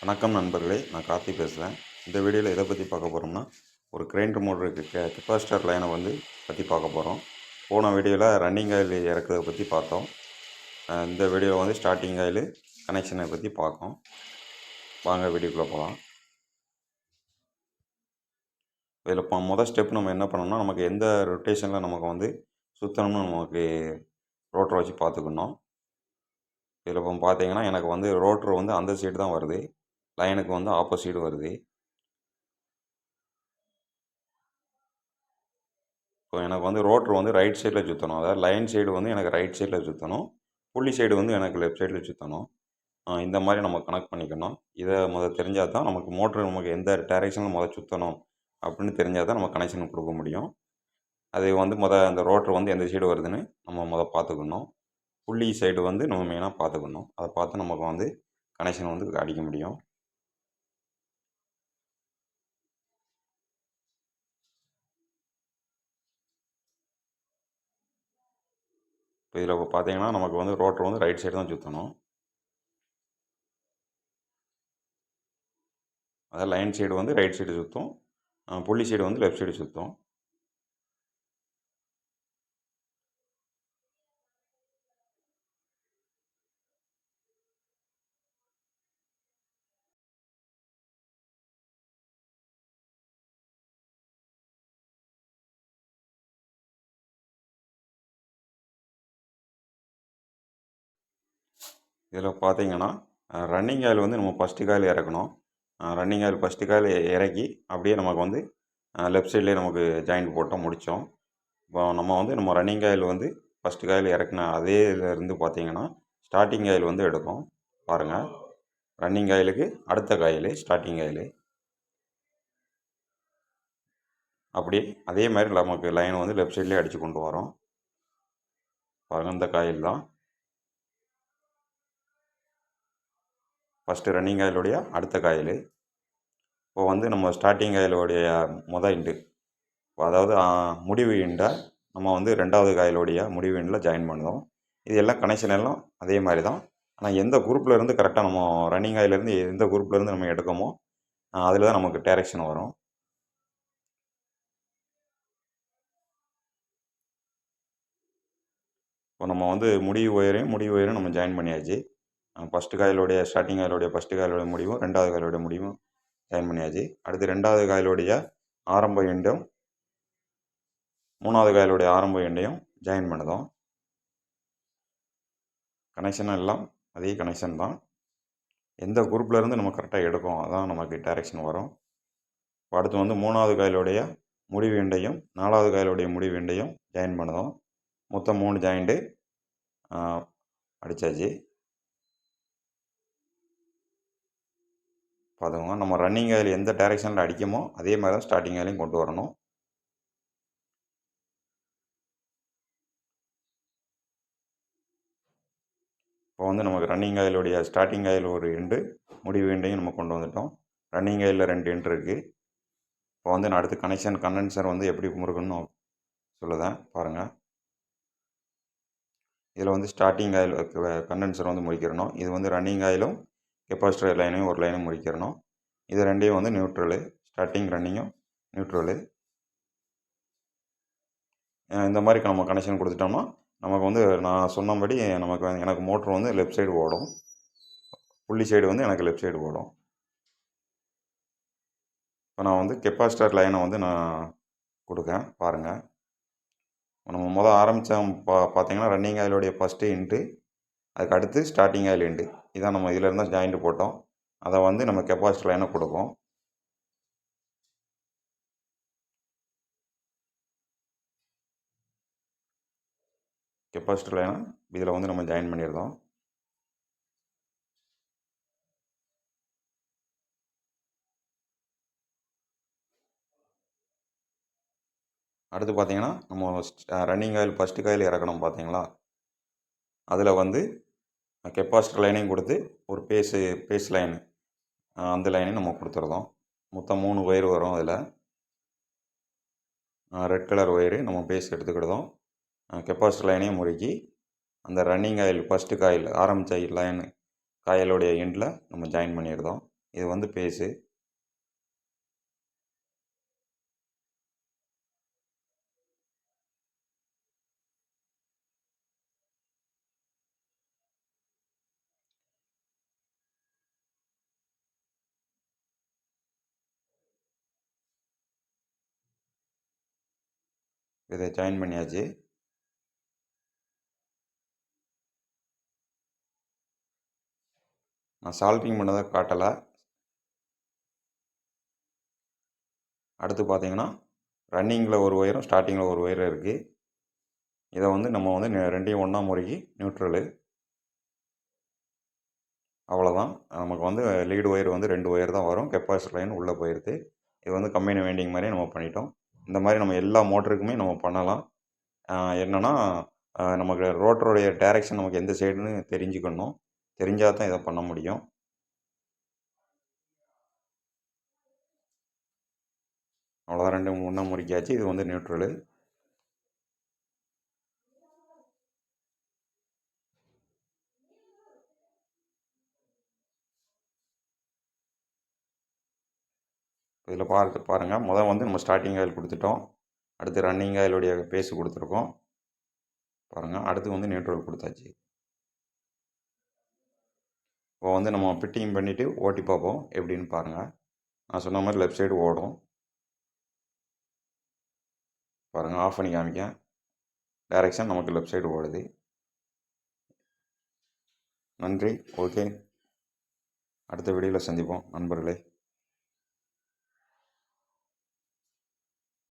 வணக்கம் நண்பர்களே, நான் கார்த்தி பேசுகிறேன். இந்த வீடியோவில் எதை பற்றி பார்க்க போகிறோம்னா, ஒரு கிரைண்டர் மோட்டருக்கு கெப்பாசிட்டர் லைனை பற்றி பார்க்க போகிறோம். போன வீடியோவில் ரன்னிங் ஆயில் இறக்குறதை பற்றி பார்த்தோம். இந்த வீடியோவில் ஸ்டார்டிங் ஆயில் கனெக்ஷனை பற்றி பார்க்கோம். வாங்க வீடியோக்குள்ளே போகலாம். இதில் மொதல் ஸ்டெப் நம்ம என்ன பண்ணோம்னா, நமக்கு எந்த ரொட்டேஷனில் நமக்கு சுற்றணும்னு நமக்கு ரோட்டரை வச்சு பார்த்துக்கணும். இதில் இப்போ பார்த்தீங்கன்னா எனக்கு ரோட்ரு அந்த சைடு தான் வருது, லைனுக்கு ஆப்போசிட் வருது. இப்போ எனக்கு ரோட்ரு ரைட் சைடில் சுற்றணும். அதாவது லைன் சைடு எனக்கு ரைட் சைடில் சுற்றணும், புள்ளி சைடு எனக்கு லெஃப்ட் சைடில் சுற்றணும். இந்த மாதிரி நம்ம கனெக்ட் பண்ணிக்கணும். இதை தெரிஞ்சால் தான் நமக்கு நமக்கு எந்த டைரெக்ஷனில் சுற்றணும் அப்படின்னு தெரிஞ்சால் தான் நம்ம கனெக்ஷன் கொடுக்க முடியும். அது அந்த ரோட்ரு எந்த சைடு வருதுன்னு நம்ம பார்த்துக்கணும். புள்ளி சைடு நம்ம மெயினாக பார்த்துக்கணும். அதை பார்த்து நமக்கு கனெக்ஷன் அடிக்க முடியும். இப்போ இதில் பார்த்தீங்கன்னா நமக்கு ரோட்ரு ரைட் சைடு தான் சுற்றணும். அதாவது லைன் சைடு ரைட் சைடு சுற்றும், புள்ளி சைடு லெஃப்ட் சைடு சுற்றும். இதில் பார்த்தீங்கன்னா ரன்னிங் ஆயில் நம்ம ஃபஸ்ட்டு காயில் இறக்கணும். ரன்னிங் ஆயில் ஃபஸ்ட்டு காயில் இறக்கி அப்படியே நமக்கு லெஃப்ட் சைட்லேயே நமக்கு ஜாயிண்ட் போட்டோம், முடித்தோம். இப்போ நம்ம ரன்னிங் ஆயில் ஃபஸ்ட்டு காயில் இறக்குன அதே இதில் பார்த்தீங்கன்னா ஸ்டார்டிங் ஆயில் எடுக்கும். பாருங்கள், ரன்னிங் ஆயிலுக்கு அடுத்த காயில் ஸ்டார்டிங் ஆயில். அப்படியே அதே மாதிரி நமக்கு லைன் லெஃப்ட் சைட்லேயே அடித்து கொண்டு வரோம். பாருங்கள், இந்த காயில் தான் ஃபஸ்ட்டு ரன்னிங் ஆயிலுடைய அடுத்த காயில். இப்போ நம்ம ஸ்டார்டிங் ஆயிலுடைய இண்டு, அதாவது முடிவு இண்டை நம்ம ரெண்டாவது காயிலுடைய முடிவு இண்டில் ஜாயின் பண்ணுவோம். இது எல்லாம் கனெக்ஷன் எல்லாம் அதே மாதிரி தான். ஆனால் எந்த குரூப்பில் இருந்து கரெக்டாக நம்ம ரன்னிங் ஆயிலேருந்து எந்த குரூப்லேருந்து நம்ம எடுக்கமோ அதில் தான் நமக்கு டைரெக்ஷன் வரும். இப்போ நம்ம முடிவு ஒயரையும் நம்ம ஜாயின் பண்ணியாச்சு. ஃபஸ்ட்டு காயிலுடைய ஸ்டார்டிங் காயிலுடைய ஃபஸ்ட்டு காயிலுடைய முடிவும் ரெண்டாவது காயிலுடைய முடிவும் ஜாயின் பண்ணியாச்சு. அடுத்து ரெண்டாவது காயிலுடைய ஆரம்ப எண்டும் மூணாவது காயிலுடைய ஆரம்ப எண்டையும் ஜாயின் பண்ணுதோம். கனெக்ஷன் எல்லாம் அதே கனெக்ஷன் தான். எந்த குரூப்பில் இருந்து நம்ம கரெக்டாக எடுக்கும் அதான் நமக்கு டைரெக்ஷன் வரும். இப்போ அடுத்து மூணாவது காயிலுடைய முடிவு எண்டையும் நாலாவது காயிலுடைய முடிவு எண்டையும் ஜாயின் பண்ணுதோம். மொத்தம் 3 ஜாயிண்ட்டு அடித்தாச்சு. பார்த்துக்கோங்க, நம்ம ரன்னிங் ஆயில் எந்த டைரெக்ஷனில் அடிக்குமோ அதே மாதிரி தான் ஸ்டார்டிங் ஆயிலையும் கொண்டு வரணும். இப்போ நமக்கு ரன்னிங் ஆயிலுடைய ஸ்டார்டிங் ஆயில் ஒரு எண்டு, முடிவு எண்டையும் நம்ம கொண்டு வந்துட்டோம். ரன்னிங் ஆயிலில் 2 எண்டு இருக்குது. இப்போ நான் அடுத்து கண்டென்சர் எப்படி முறுக்கணும்னு சொல்லுதேன் பாருங்கள். இதில் ஸ்டார்டிங் ஆயில் கண்டென்சர் முடிக்கிறணும். இது ரன்னிங் ஆயிலும் கெப்பாசிட்டர் லைனையும் ஒரு லைனும் முடிக்கிறணும். இது ரெண்டையும் நியூட்ரலு, ஸ்டார்டிங் ரன்னிங்கும் நியூட்ரலு. இந்த மாதிரி நம்ம கனெக்ஷன் கொடுத்துட்டோம்னா நமக்கு நான் சொன்னபடி எனக்கு மோட்ரு லெஃப்ட் சைடு ஓடும், புள்ளி சைடு எனக்கு லெஃப்ட் சைடு ஓடும். இப்போ நான் கெப்பாசிட்டர் லைனை நான் கொடுக்கேன் பாருங்கள். நம்ம ஆரம்பித்தோம் பார்த்தீங்கன்னா ரன்னிங் ஆயிலுடைய ஃபஸ்ட்டு இன்ட்டு, அதுக்கு அடுத்து ஸ்டார்டிங் ஆயில் இன்ட்டு, இதான் நம்ம இதில் இருந்தால் ஜாயிண்ட் போட்டோம். அதை நம்ம கெப்பாசிட்டர் லைனை கொடுப்போம். கெப்பாசிட்டர் லைனை இதில் நம்ம ஜாயின் பண்ணியிருந்தோம். அடுத்து பார்த்தீங்கன்னா நம்ம ரன்னிங் ஆயில் ஃபஸ்ட்டு காயில் இறக்கணும் பார்த்தீங்களா, அதில் கெப்பாசிட்டர் லைனையும் கொடுத்து ஒரு பேஸ் லைனு அந்த லைனையும் நம்ம கொடுத்துருந்தோம். மொத்தம் 3 ஒயர் வரும். அதில் ரெட் கலர் ஒயரு நம்ம பேஸ் எடுத்துக்கிட்டோம். கெப்பாசிட்டர் லைனையும் முறுக்கி அந்த ரன்னிங் ஆயில் ஃபஸ்ட்டு காயில் ஆரம்பித்த லைனு காயிலுடைய எண்டில் நம்ம ஜாயின் பண்ணியிருந்தோம். இது வந்து பேஸு. இதை ஜாயின் பண்ணியாச்சு. நான் சால்ட்ரிங் பண்ணதை காட்டலை. அடுத்து பார்த்தீங்கன்னா ரன்னிங்கில் ஒரு ஒயரும் ஸ்டார்டிங்கில் ஒரு ஒயரும் இருக்குது. இதை வந்து நம்ம வந்து ரெண்டையும் ஒன்றா முறுக்கி நியூட்ரலு. அவ்வளோதான். நமக்கு வந்து லீடு ஒயர் வந்து 2 ஒயர் தான் வரும். கெப்பாசிட்டர் லைன் உள்ளே போயிடுது. இது வந்து கம்பைன் வைண்டிங் மாதிரியே நம்ம பண்ணிட்டோம். இந்த மாதிரி நம்ம எல்லா மோட்டருக்குமே நம்ம பண்ணலாம். என்னென்னா நமக்கு ரோட்டருடைய டைரெக்ஷன் நமக்கு எந்த சைடுன்னு தெரிஞ்சுக்கணும். தெரிஞ்சால் தான் இதை பண்ண முடியும். அவ்வளோதான், 2 ஒன்றா முறுக்கியாச்சு. இது வந்து நியூட்ரலு. இதில் பாருங்கள், முதல் வந்து நம்ம ஸ்டார்டிங் ஆயில் கொடுத்துட்டோம். அடுத்து ரன்னிங் ஆயிலுடைய பேஸ் கொடுத்துருக்கோம். பாருங்கள், அடுத்து வந்து நியூட்ரல் கொடுத்தாச்சு. இப்போ வந்து நம்ம ஃபிட்டிங் பண்ணிவிட்டு ஓட்டி பார்ப்போம் எப்படின்னு பாருங்கள். நான் சொன்ன மாதிரி லெஃப்ட் சைடு ஓடும். பாருங்கள், ஆஃப் பண்ணி காமிக்க. டைரெக்ஷன் நமக்கு லெஃப்ட் சைடு ஓடுது. நன்றி. ஓகே, அடுத்த வீடியோவில் சந்திப்போம் நண்பர்களே.